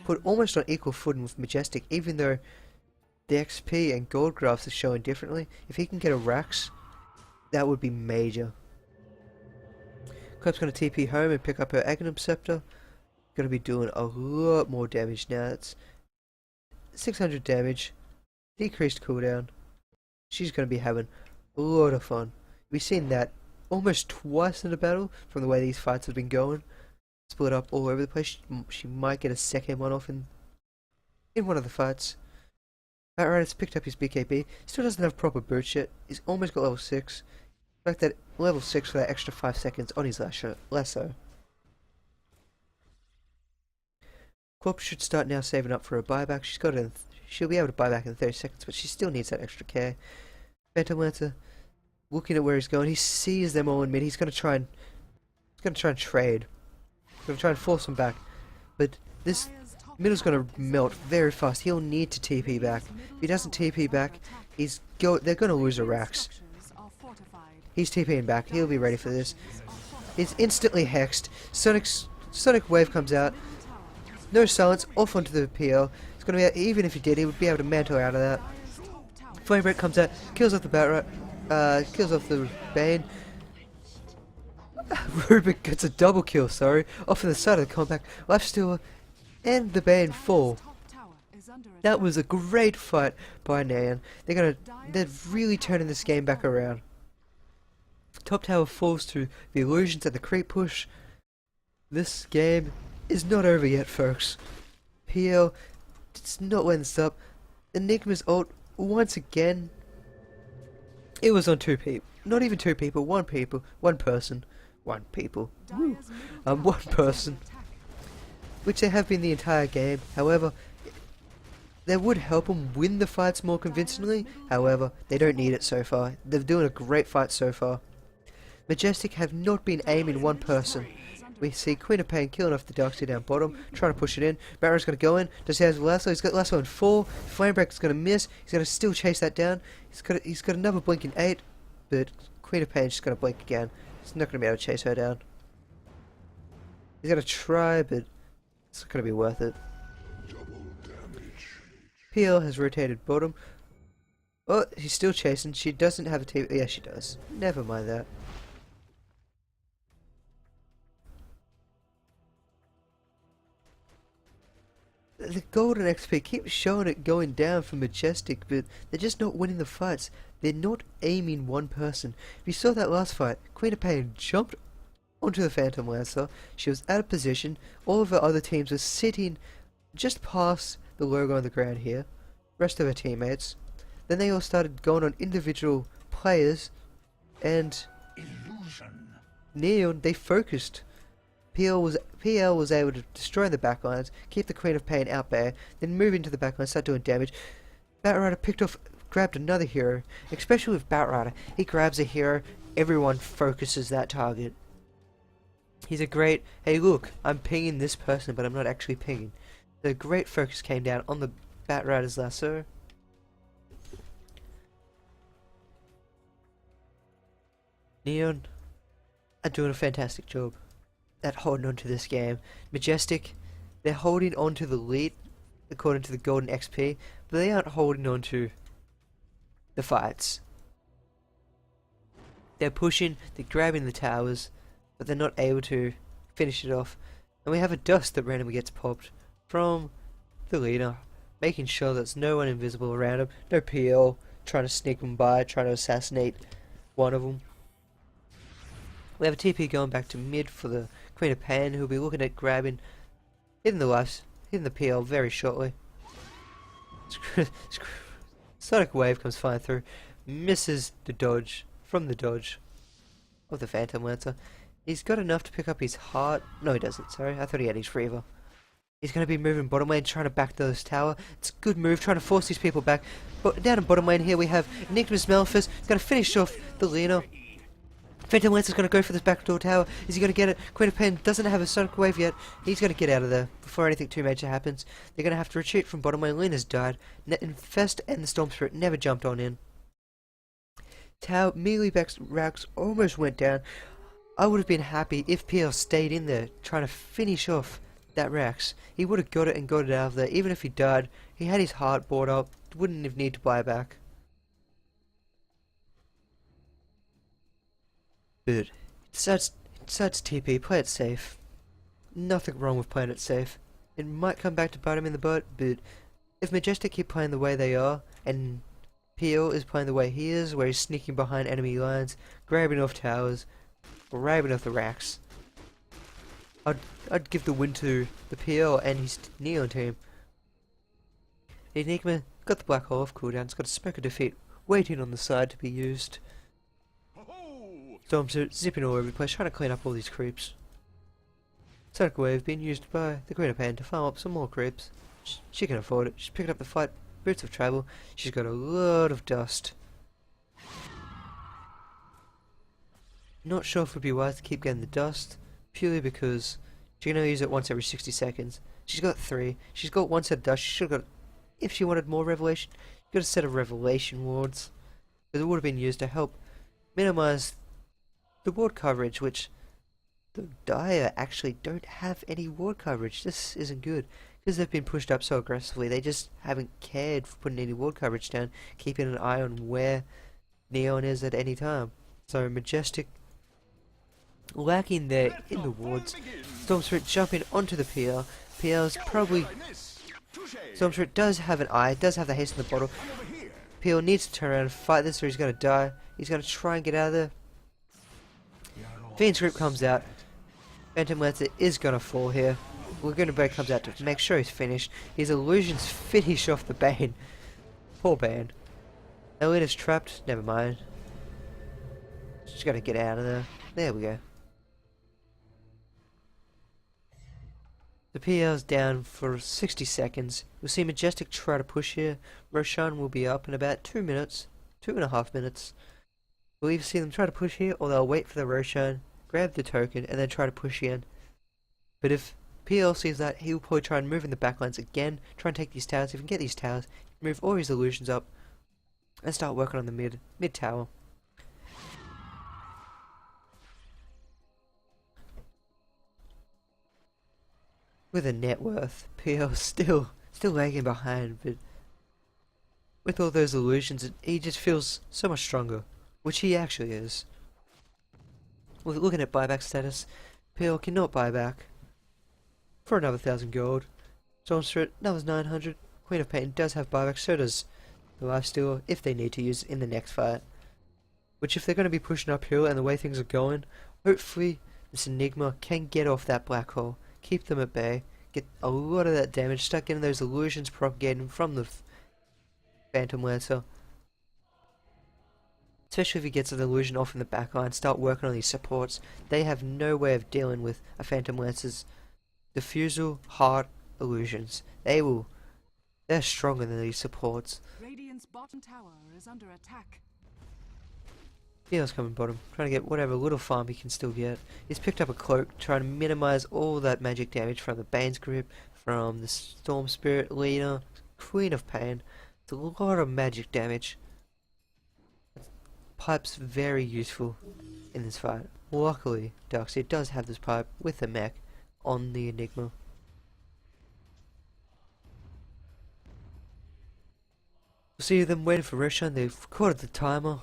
put almost on equal footing with Majestic, even though the XP and gold graphs are showing differently. If he can get a racks, that would be major. Quap's going to TP home and pick up her Aghanim Scepter. Going to be doing a lot more damage now. It's 600 damage, decreased cooldown. She's going to be having a lot of fun. We've seen that almost twice in a battle from the way these fights have been going. Split up all over the place. She might get a second one off in one of the fights. Alright, it's picked up his BKB. Still doesn't have proper boots yet. He's almost got level 6. Like that level 6 for that extra 5 seconds on his lasso. Quap should start now saving up for a buyback. She'll be able to buy back in 30 seconds, but she still needs that extra care. Phantom Lancer, looking at where he's going, he sees them all in mid. He's gonna try and trade. He's gonna try and force them back. But this middle's gonna melt very fast. He'll need to TP back. If he doesn't TP back, they're gonna lose a Rax. He's TPing back. He'll be ready for this. He's instantly hexed. Sonic Wave comes out. No silence, off onto the PL. It's gonna be, even if he did, he would be able to mantle out of that. Dire's top tower. Flame Break comes out, kills off the Battrat, kills off the Bane. Rubik gets a double kill, sorry, off to the side of the comeback. Lifestealer and the Bane fall. Dire's top tower is under attack. That was a great fight by Nyan. They're really turning this game back around. Top tower falls to the illusions and the creep push. This game is not over yet, folks. PL does not letting this up. Enigma's ult, once again, it was on two people. Not even two people, one person. One people. Dire's middle One tower is under person. attack. Which they have been the entire game. However, that would help them win the fights more convincingly. However, they don't need it so far. They're doing a great fight so far. Majestic have not been aiming one person. We see Queen of Pain killing off the Darkseid down bottom, trying to push it in. Barrow's going to go in. Does he have lasso? He's got lasso in 4. Flamebreaker's going to miss. He's going to still chase that down. He's got another blink in 8, but Queen of Pain's just going to blink again. He's not going to be able to chase her down. He's going to try, but it's not going to be worth it. PL has rotated bottom. Oh, he's still chasing. She doesn't have a team. Yeah, she does. Never mind that. The golden XP keeps showing it going down for Majestic, but they're just not winning the fights. They're not aiming one person. If you saw that last fight, Queen of Pain jumped onto the Phantom Lancer. She was out of position. All of her other teams were sitting just past the logo on the ground here. Rest of her teammates. Then they all started going on individual players, and Illusion. Neon, they focused. PL was able to destroy the backlines, keep the Queen of Pain out there, then move into the backline, start doing damage. Batrider grabbed another hero, especially with Batrider. He grabs a hero, everyone focuses that target. He's a great, hey look, I'm pinging this person, but I'm not actually pinging. The great focus came down on the Batrider's lasso. Neon are doing a fantastic job at holding on to this game. Majestic, they're holding on to the lead according to the golden XP, but they aren't holding on to the fights. They're pushing, they're grabbing the towers, but they're not able to finish it off. And we have a dust that randomly gets popped from the leader, making sure there's no one invisible around him, no PL trying to sneak them by, trying to assassinate one of them. We have a TP going back to mid for the Queen of Pain, who'll be looking at grabbing, hitting the PL very shortly. Sonic Wave comes flying through, misses the dodge from the dodge of the Phantom Lancer. He's got enough to pick up his heart. No, he doesn't. Sorry, I thought he had his Reaver. He's going to be moving bottom lane, trying to back this tower. It's a good move, trying to force these people back. But down in bottom lane here we have Enigma's Malphus. He's going to finish off the Lena. Phantom Lancer's going to go for this backdoor tower. Is he going to get it? Queen of Pain doesn't have a Sonic Wave yet. He's going to get out of there before anything too major happens. They're going to have to retreat from bottom lane. Lena's died. Infest and the Storm Spirit never jumped on in. Tower melee back racks almost went down. I would have been happy if PL stayed in there trying to finish off that Rax. He would have got it and got it out of there. Even if he died, he had his heart bought up. Wouldn't have need to buy back. But it's TP, play it safe. Nothing wrong with playing it safe. It might come back to bite him in the butt, but if Majestic keep playing the way they are, and PL is playing the way he is, where he's sneaking behind enemy lines, grabbing off towers, grabbing off the racks, I'd give the win to the PL and his Neon team. Enigma got the black hole off cooldown, it's got a smoke of defeat waiting on the side to be used. Storms are zipping all over the place, trying to clean up all these creeps. Sonic Wave being used by the Queen of Pain to farm up some more creeps. She can afford it. She's picked up the fight, Boots of Travel. She's got a lot of dust. Not sure if it would be wise to keep getting the dust, purely because she can only use it once every 60 seconds. She's got 3. She's got 1 set of dust. She should have got, if she wanted more revelation, she got a set of revelation wards. Because it would have been used to help minimize the ward coverage, which The Dire actually don't have any ward coverage. This isn't good. Because they've been pushed up so aggressively, they just haven't cared for putting any ward coverage down, keeping an eye on where Neon is at any time. So Majestic lacking there in the wards. Stormspirit jumping onto the PL. PL's probably... Stormspirit does have an eye, does have the haste in the bottle. PL needs to turn around and fight this or he's going to die. He's going to try and get out of there. Fiend's Grip comes out. Phantom Lancer is going to fall here. Laguna Bird comes out to make sure he's finished. His illusions finish off the Bane. Poor Bane. Elena's trapped. Never mind. Just got to get out of there. There we go. The PL's down for 60 seconds. We'll see Majestic try to push here. Roshan will be up in about 2 minutes. 2.5 minutes. We'll either see them try to push here or they'll wait for the Roshan, grab the token, and then try to push in. But if PL sees that, he'll probably try and move in the backlines again, try and take these towers. If he can get these towers, move all his illusions up, and start working on the mid tower. With a net worth, PL still lagging behind, but with all those illusions, he just feels so much stronger, which he actually is. With looking at buyback status, PL cannot buy back for another 1,000 gold. Stormspirit, another 900. Queen of Pain does have buyback, so does the Lifestealer, if they need to use it in the next fight. Which, if they're going to be pushing uphill and the way things are going, hopefully this Enigma can get off that black hole, keep them at bay, get a lot of that damage, start getting those illusions propagating from the Phantom Lancer. Especially if he gets an illusion off in the backline, start working on these supports. They have no way of dealing with a Phantom Lancer's diffusal, heart, illusions. They're stronger than these supports. Radiant's bottom tower is under attack. Neil's coming bottom, trying to get whatever little farm he can still get. He's picked up a cloak, trying to minimize all that magic damage from the Bane's Grip, from the Storm Spirit Leader, Queen of Pain. It's a lot of magic damage. Pipe's very useful in this fight. Luckily, Darkseid does have this pipe with the mech on the Enigma. We'll see them waiting for Roshan. They've recorded the timer.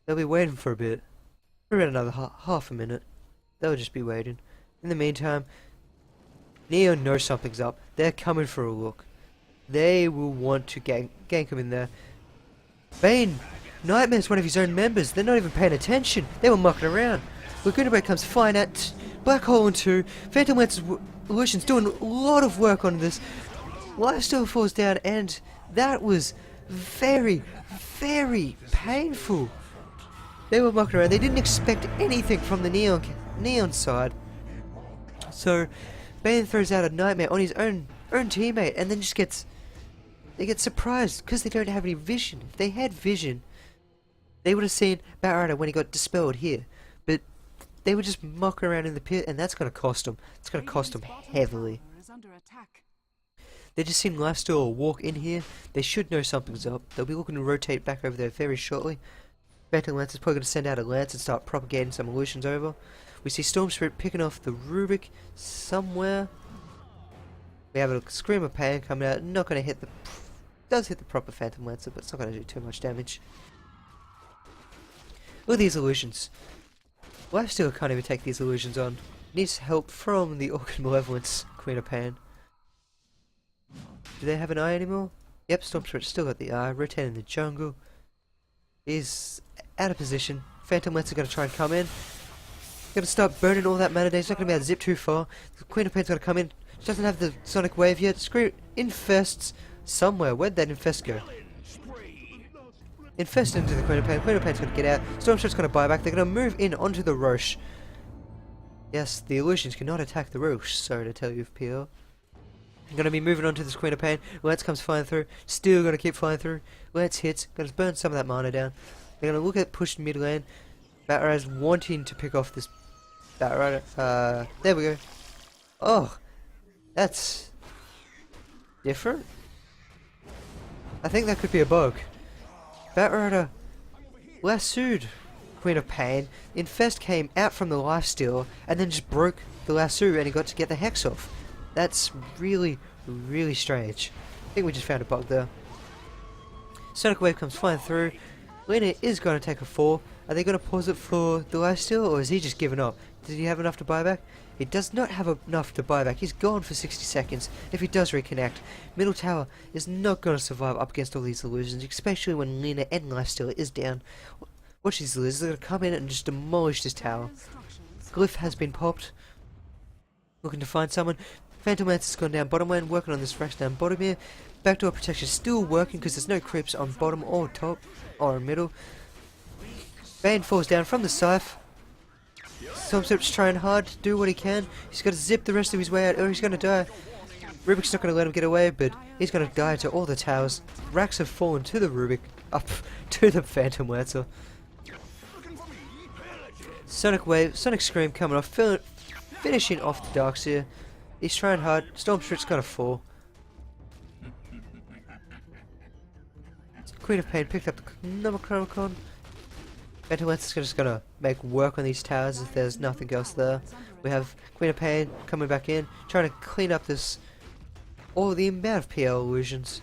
They'll be waiting for a bit. For about another half a minute. They'll just be waiting. In the meantime, Neo knows something's up. They're coming for a look. They will want to gank him in there. Bane! Nightmare's one of his own members. They're not even paying attention. They were mucking around. Laguna Bird comes flying at Black Hole in 2. Phantom Lancer's illusions doing a lot of work on this. Lifesteal falls down, and that was very, very painful. They were mucking around. They didn't expect anything from the Neon side. So Bane throws out a Nightmare on his own teammate, and then they get surprised because they don't have any vision. If they had vision, they would have seen Batrider when he got dispelled here. But they were just mucking around in the pit, and that's going to cost them. It's going to cost them heavily. They just seen Lifesteal walk in here. They should know something's up. They'll be looking to rotate back over there very shortly. Phantom Lancer's probably going to send out a lance and start propagating some illusions over. We see Storm Spirit picking off the Rubik somewhere. We have a Scream of Pain coming out. Not going to hit the... Does hit the proper Phantom Lancer, but it's not going to do too much damage. Look at these illusions. Lifesteal can't even take these illusions on. Needs help from the Orchid Malevolence, Queen of Pain. Do they have an eye anymore? Yep, Storm Spirit's still got the eye. Rotating the jungle. Is out of position. Phantom Lancer's going to try and come in. Going to start burning all that mana damage. He's not going to be able to zip too far. The Queen of Pain's going to come in. She doesn't have the Sonic Wave yet. Screw infests somewhere. Where'd that infest go? Infest into the Queen of Pain. Queen of Pain's going to get out. Storm Spirit's going to buy back. They're going to move in onto the Roche. Yes, the illusions cannot attack the Roche. Sorry to tell you, PL. I'm going to be moving on to this Queen of Pain. Lance comes flying through. Still going to keep flying through. Lance hits. Going to burn some of that mana down. They're going to look at push mid lane. Batrider's wanting to pick off this Batrider. There we go. Oh, that's different. I think that could be a bug. Batrider lassoed Queen of Pain. The Infest came out from the lifesteal and then just broke the lasso and he got to get the Hex off. That's really, really strange. I think we just found a bug there. Sonic Wave comes flying through. Lena is going to take a fall. Are they going to pause it for the lifesteal, or is he just giving up? Does he have enough to buy back? He does not have enough to buy back. He's gone for 60 seconds. If he does reconnect, middle tower is not going to survive up against all these illusions, especially when Lena and lifesteal is down. Watch these losers. They're going to come in and just demolish this tower. Glyph has been popped. Looking to find someone. Phantom Lance has gone down bottom lane, working on this Rex down bottom here. Backdoor protection is still working because there's no creeps on bottom or top or middle. Bane falls down from the scythe. Stormstrip's trying hard to do what he can. He's got to zip the rest of his way out or he's going to die. Rubik's not going to let him get away, but he's going to die to all the towers. Racks have fallen to the Rubik, up to the Phantom Lancer. Sonic Wave, Sonic Scream coming off, finishing off the Darkseer. He's trying hard. Stormstrip's going to fall. Queen of Pain picked up the Nyanocalypse. Phantom Lance is just going to make work on these towers if there's nothing else there. We have Queen of Pain coming back in, trying to clean up this, all the amount of PL illusions.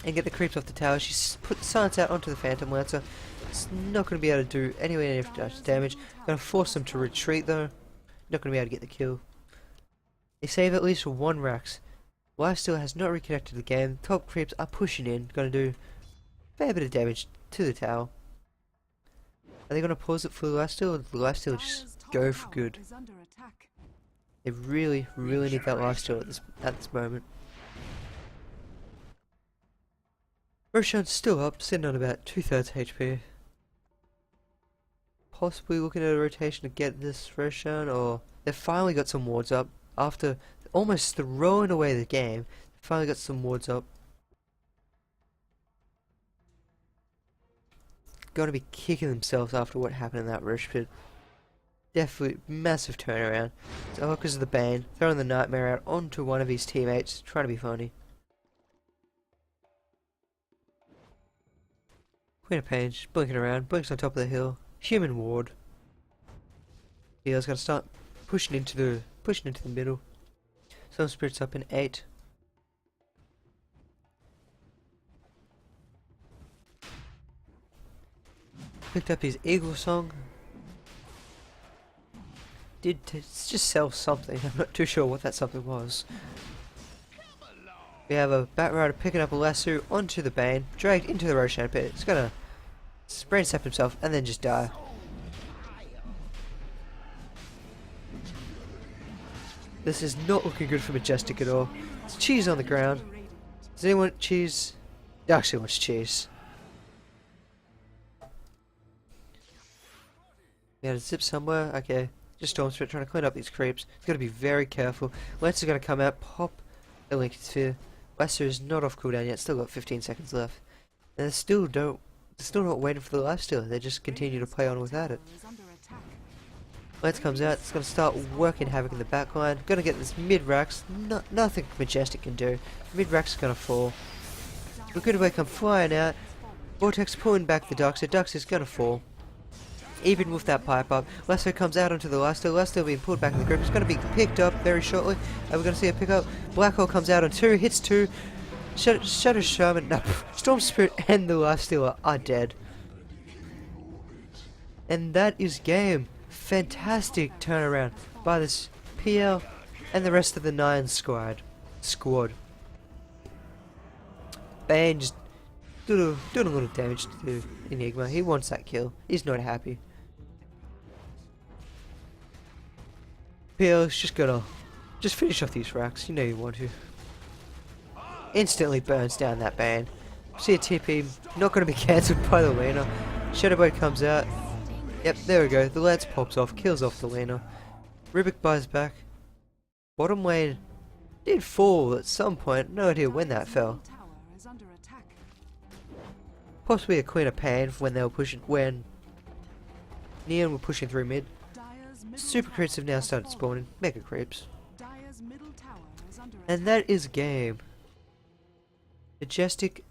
And get the creeps off the tower. She's put silence out onto the Phantom Lancer. It's not going to be able to do any damage. Going to force them to retreat though. Not going to be able to get the kill. They save at least one Rax. Lifesteal has not reconnected to the game. Top creeps are pushing in. Going to do a fair bit of damage to the tower. Are they going to pause it for the lifesteal, or the lifesteal just go for good? They really, really need that lifesteal at this moment. Roshan's still up, sitting on about 2/3 HP. Possibly looking at a rotation to get this Roshan, or they've finally got some wards up. After almost throwing away the game, they finally got some wards up. Gonna be kicking themselves after what happened in that rush pit. Definitely massive turnaround. It's all because of the Bane, throwing the Nightmare out onto one of his teammates, trying to be funny. Queen of Pain, just blinking around, blinks on top of the hill. Human ward. Heal's gonna start pushing into the middle. Some spirits up in 8. Picked up his Eagle Song. Did just sell something. I'm not too sure what that something was. We have a Bat Rider picking up a lasso onto the Bane, dragged into the Roshan pit. It's gonna brain sap himself and then just die. This is not looking good for Majestic at all. It's cheese on the ground. Does anyone want cheese? Actually wants cheese. We had a zip somewhere. Okay. Just Stormspirit trying to clean up these creeps. He's got to be very careful. Lance is going to come out, pop a Link Sphere. Lester is not off cooldown yet. Still got 15 seconds left. And they're still not waiting for the lifesteal. They just continue to play on without it. Lance comes out. It's going to start working havoc in the backline. Going to get this mid-Rax. Nothing Majestic can do. Mid-Rax is going to fall. Liquidway come flying out. Vortex pulling back the Darkseer. Darkseer is going to fall. Even with that pipe up, Lasso comes out onto the lifesteal. Lifesteal being pulled back in the group. It's going to be picked up very shortly. And we're going to see a pick up. Black Hole comes out on 2, hits 2. Shadow Shaman, no, Storm Spirit and the lifesteal are dead. And that is game. Fantastic turnaround by this PL and the rest of the 9 squad. Bane just doing a little damage to Enigma. He wants that kill. He's not happy. PL's just gonna finish off these racks. You know you want to. Instantly burns down that Bane. See a TP, not gonna be cancelled by the laner. Shadowblade comes out. Yep, there we go. The Lance pops off, kills off the laner. Rubik buys back. Bottom lane did fall at some point. No idea when that fell. Possibly a Queen of Pain when they were pushing, when Neon were pushing through mid. Super creeps have now started spawning. Mega creeps. And that is game. Majestic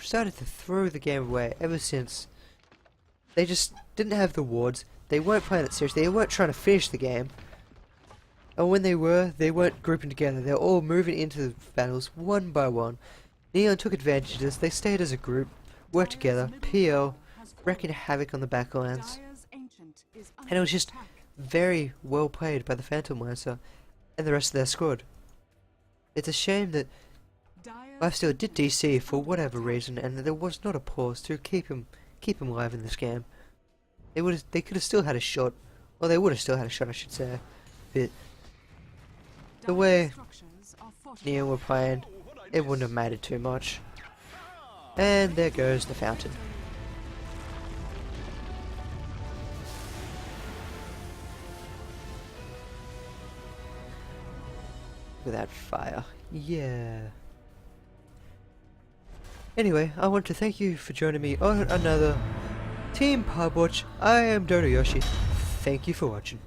started to throw the game away ever since they just didn't have the wards. They weren't playing it seriously. They weren't trying to finish the game. And when they weren't grouping together. They were all moving into the battles one by one. Neon took advantage of this. They stayed as a group, worked together, PL, wreaking havoc on the backlines. And it was just very well played by the Phantom Lancer and the rest of their squad. It's a shame that Lifesteal did DC for whatever reason, and there was not a pause to keep him alive in this game. They could have still had a shot, or they would have still had a shot, I should say. But the way Neon were playing, it wouldn't have mattered too much. And there goes the fountain. Look at that fire. Yeah. Anyway, I want to thank you for joining me on another Team Pub Watch. I am Dota Yoshi. Thank you for watching.